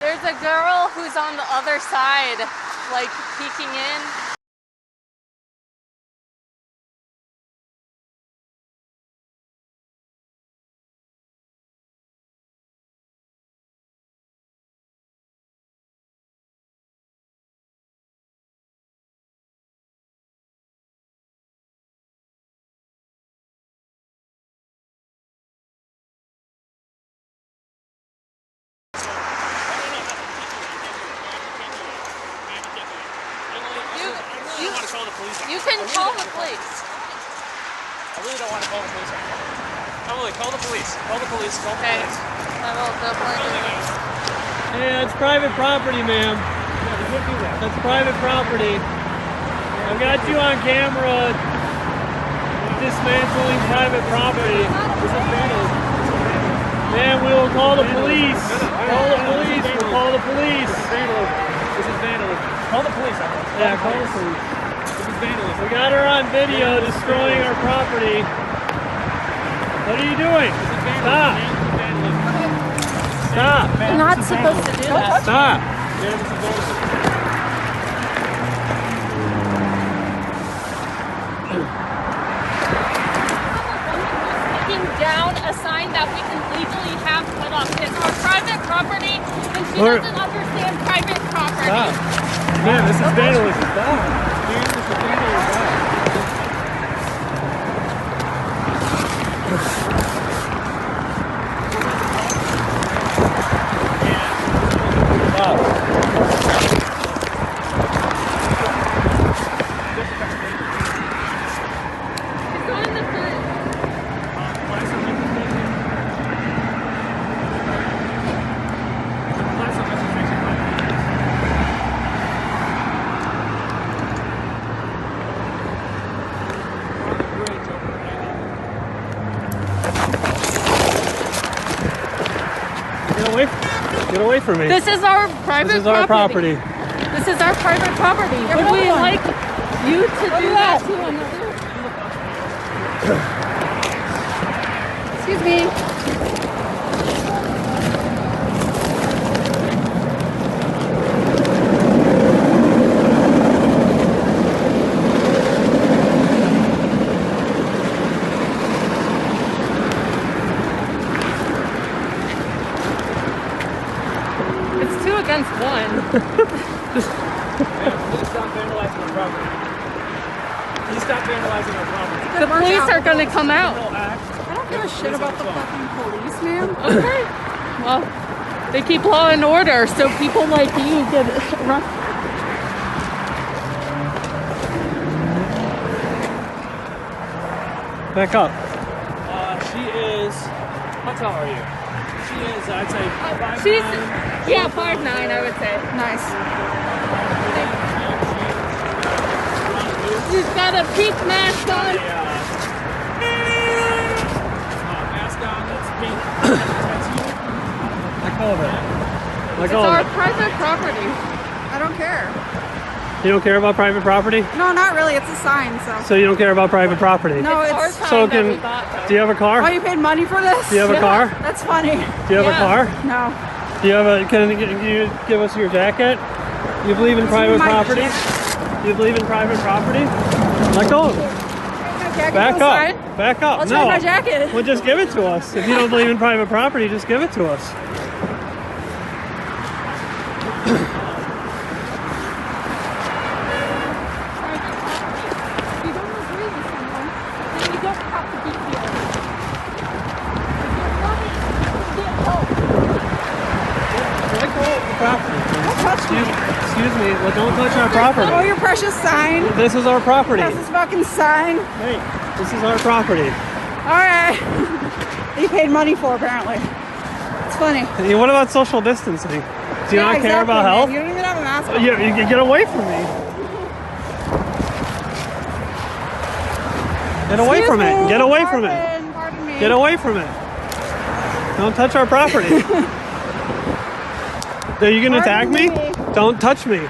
There's a girl who's on the other side, like peeking in. You can call the police. I really don't want to call the police. Emily, call the police. Call the police. Call the police. I will definitely. Hey, that's private property, ma'am. That's private property. I've got you on camera dismantling private property. This is vandalism. Man, we will call the police. Call the police. We'll call the police. This is vandalism. Call the police. Yeah, call the police. This is vandalism. We got her on video destroying our property. What are you doing? Stop. Stop. You're not supposed to do that. Stop. Taking down a sign that we can legally have put up. It's our private property, and she doesn't understand private property. Stop. Man, this is vandalism. Stop. Dude, this is vandalism. Get away from me. This is our private property. This is our property. This is our private property. Would we like you to do that to another? Excuse me. Against one. Please stop vandalizing our property. Please stop vandalizing our property. The police are going to come out. I don't give a shit about the fucking police, man. Okay. Well, they keep law and order, so people like you get arrested. Back up. She is. How tall are you? She is, I'd say, 5'9". She's, yeah, 5'9", I would say. Nice. She's got a pink mask on. Mask on that's pink. Let go of it. Let It's go of our it. private property. I don't care. You don't care about private property? No, not really. It's a sign, so. So you don't care about private property? No, It's our it's. sign So that we can, got, do you have a car? Oh, you paid money for this? Do you have a car? That's funny. Do you have a car? No. Do you have a, can you give us your jacket? You believe in private my property? You believe in private property? Let go of it. My jacket Back feels up. fine. Back up. I'll No. try my jacket. Well, just give it to us. If you don't believe in private property, just give it to us. If you don't agree with someone, then you don't have to be here. Let go of the property. Don't touch me. Excuse me. Well, don't touch our property. Oh, your precious sign. This is our property. Precious fucking sign. Hey, this is our property. Alright. You paid money for, apparently. It's funny. Hey, what about social distancing? Do you not care about health? You don't even have a mask on. You can get away from me. Get away from it. Get away from it. Pardon me. Get away from it. Don't touch our property. Are you going to attack me? Don't touch me.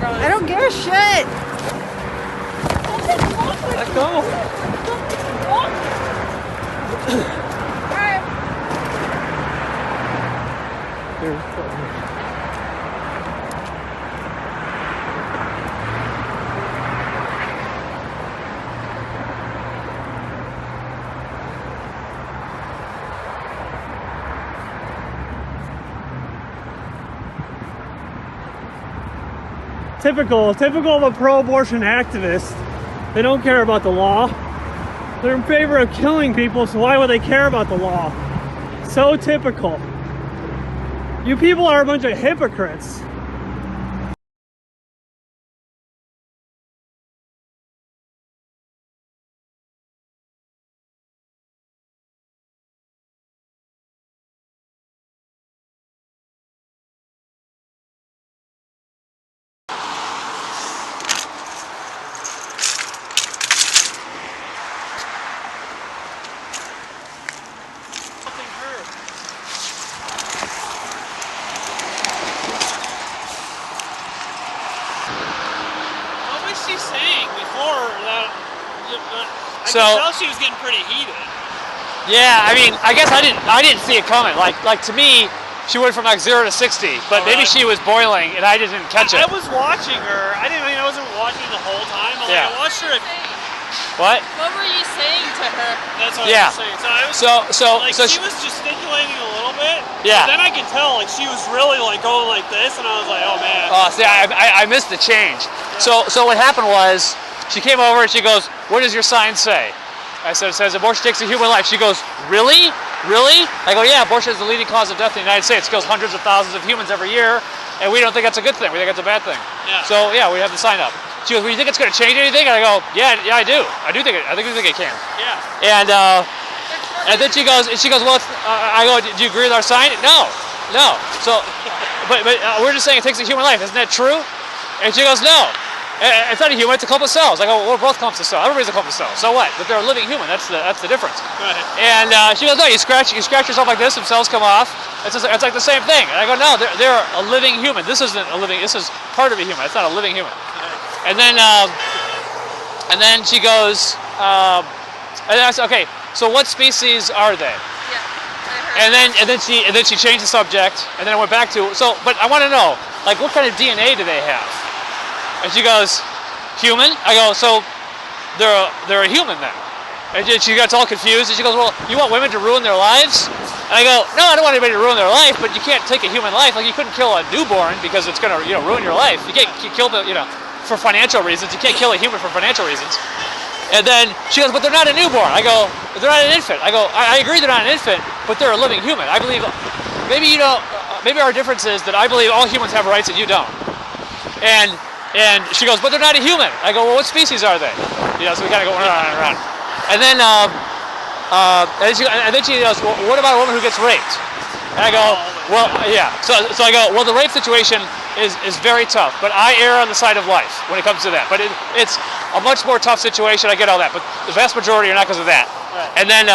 I don't give a shit. Let go. Typical of a pro-abortion activist. They don't care about the law. They're in favor of killing people, so why would they care about the law? So typical. You people are a bunch of hypocrites. I could tell she was getting pretty heated. Yeah, I mean, I guess I didn't see it coming. Like to me, she went from like 0 to 60, but maybe she was boiling and I didn't catch it. I was watching her. I wasn't watching the whole time. I watched her. What? What were you saying to her? That's what I was saying. So she was gesticulating a little bit. Yeah. But then I could tell like she was really like going like this, and I was like, oh man. Oh, see, I missed the change. Yeah. So what happened was she came over and she goes, "What does your sign say?" I said, "It says abortion takes a human life." She goes, "Really? Really?" I go, "Yeah, abortion is the leading cause of death in the United States. It kills hundreds of thousands of humans every year, and we don't think that's a good thing. We think it's a bad thing." Yeah. So yeah, we have the sign up. She goes, "Well, you think it's going to change anything?" And I go, "Yeah, I do. I think it can." Yeah. And then she goes, "Well, I go, do you agree with our sign?" No. So, but we're just saying it takes a human life. Isn't that true? And she goes, "No. It's not a human, it's a clump of cells." I go, "Well, we're both clumps of cells. Everybody's a clump of cells. So what? But they're a living human. That's the difference." Right. And she goes, "No, you scratch yourself like this, and cells come off. It's like the same thing." And I go, "No, they're a living human. This isn't a living. This is part of a human. It's not a living human." Right. And then she goes, and I said, "Okay, so what species are they?" Yeah. And then she changed the subject, and then I went back to but I want to know, like, what kind of DNA do they have? And she goes, "Human?" I go, "So they're a human then?" And she gets all confused, and she goes, "Well, you want women to ruin their lives?" And I go, "No, I don't want anybody to ruin their life, but you can't take a human life. Like, you couldn't kill a newborn because it's going to ruin your life. You can't kill for financial reasons. You can't kill a human for financial reasons." And then she goes, "But they're not a newborn." I go, "They're not an infant." I go, I agree they're not an infant, but they're a living human. I believe, maybe our difference is that I believe all humans have rights and you don't." And she goes, "But they're not a human." I go, "Well, what species are they?" So we kind of go around and around. And then she goes, "Well, what about a woman who gets raped?" And I go, "Well, yeah." So I go, "Well, the rape situation is very tough, but I err on the side of life when it comes to that. But it's a much more tough situation. I get all that, but the vast majority are not because of that." Right. And then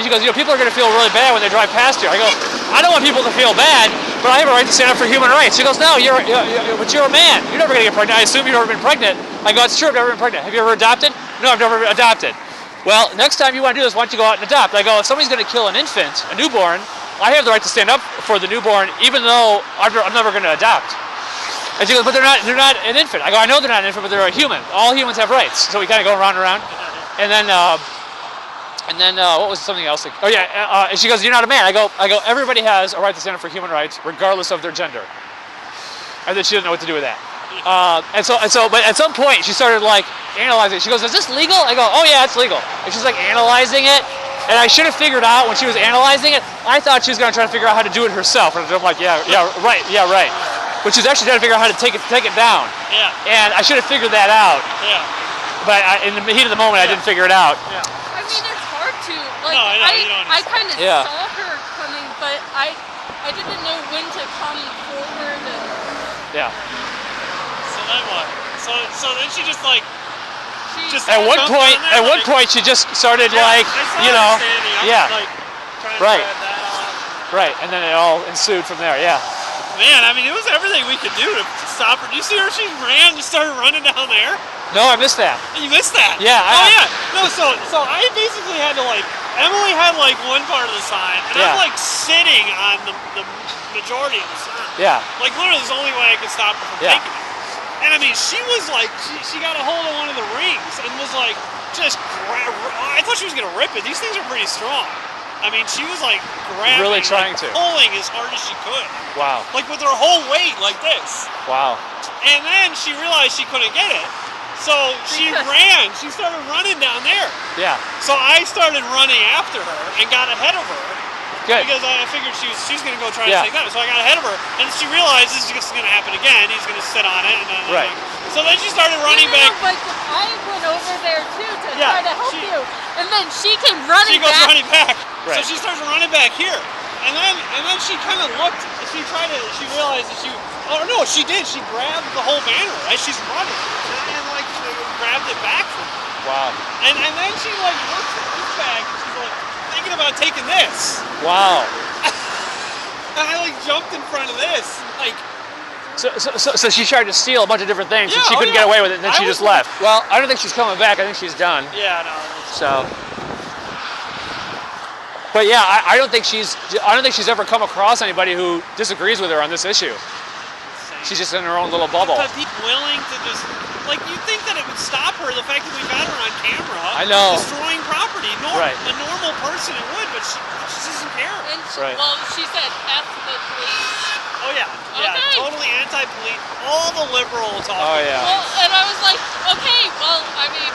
she goes, "People are going to feel really bad when they drive past here." I go, "I don't want people to feel bad, but I have a right to stand up for human rights." She goes, "No, but you're a man. You're never going to get pregnant. I assume you've never been pregnant." I go, "It's true, I've never been pregnant." "Have you ever adopted?" "No, I've never been adopted." "Well, next time you want to do this, why don't you go out and adopt?" I go, "If somebody's going to kill an infant, a newborn, I have the right to stand up for the newborn, even though I'm never going to adopt." And she goes, "But they're not an infant." I go, "I know they're not an infant, but they're a human. All humans have rights." So we kind of go around and around. And then what was something else? Oh yeah, and she goes, "You're not a man." I go, "Everybody has a right to stand up for human rights, regardless of their gender." And then she didn't know what to do with that. But at some point she started like analyzing it. She goes, "Is this legal?" I go, "Oh yeah, it's legal." And she's like analyzing it, and I should have figured out when she was analyzing it. I thought she was going to try to figure out how to do it herself, and I'm like, yeah, right. But she's actually trying to figure out how to take it down. Yeah. And I should have figured that out. Yeah. But in the heat of the moment, I didn't figure it out. Yeah. I mean, it's hard to like. No, I know, you don't I kind of saw her coming, but I didn't know when to come forward. Yeah. So then what? So then she just like. At one point, she just started like, yeah. Like, trying to right. grab that on. Right, and then it all ensued from there. Yeah. Man, I mean, it was everything we could do to stop her. Do you see her? She ran, just started running down there. No, I missed that. You missed that? Yeah. Yeah. No, so I basically had to, like, Emily had, like, one part of the sign, and I'm, like, sitting on the majority of the sign. Yeah. Like, literally, there's the only way I could stop her from taking it. And, I mean, she was, like, she got a hold of one of the rings and was, like, just I thought she was going to rip it. These things are pretty strong. I mean, she was, like, grabbing, really trying like, to. pulling as hard as she could. Wow. Like, with her whole weight, like this. Wow. And then she realized she couldn't get it. So she ran. She started running down there. Yeah. So I started running after her and got ahead of her. Good. Because I figured she was going to go try to take that. So I got ahead of her. And she realized this is going to happen again. He's going to sit on it. And then, so then she started running back. Like, I went over there, too, to try to help you. And then she came running back. She goes running back. Right. So she starts running back here. And then she kind of looked. She realized that she did. She grabbed the whole banner as she's running. And like, grabbed it back from her. Wow. And then she, like, looks back and she's like, thinking about taking this. Wow. And I, like, jumped in front of this. Like, So she tried to steal a bunch of different things and she couldn't get away with it, and then she just left. Well, I don't think she's coming back. I think she's done. Yeah, no. So. But yeah, I don't think she's ever come across anybody who disagrees with her on this issue. She's just in her own little bubble. But people willing to just, like, you'd think that it would stop her, the fact that we've got her on camera. I know. Destroying property. A normal person it would, but she doesn't care. And well, she said F the police. Oh yeah, Okay. Totally anti-police. All the liberal talk. Oh yeah. Well, and I was like, okay, well, I mean,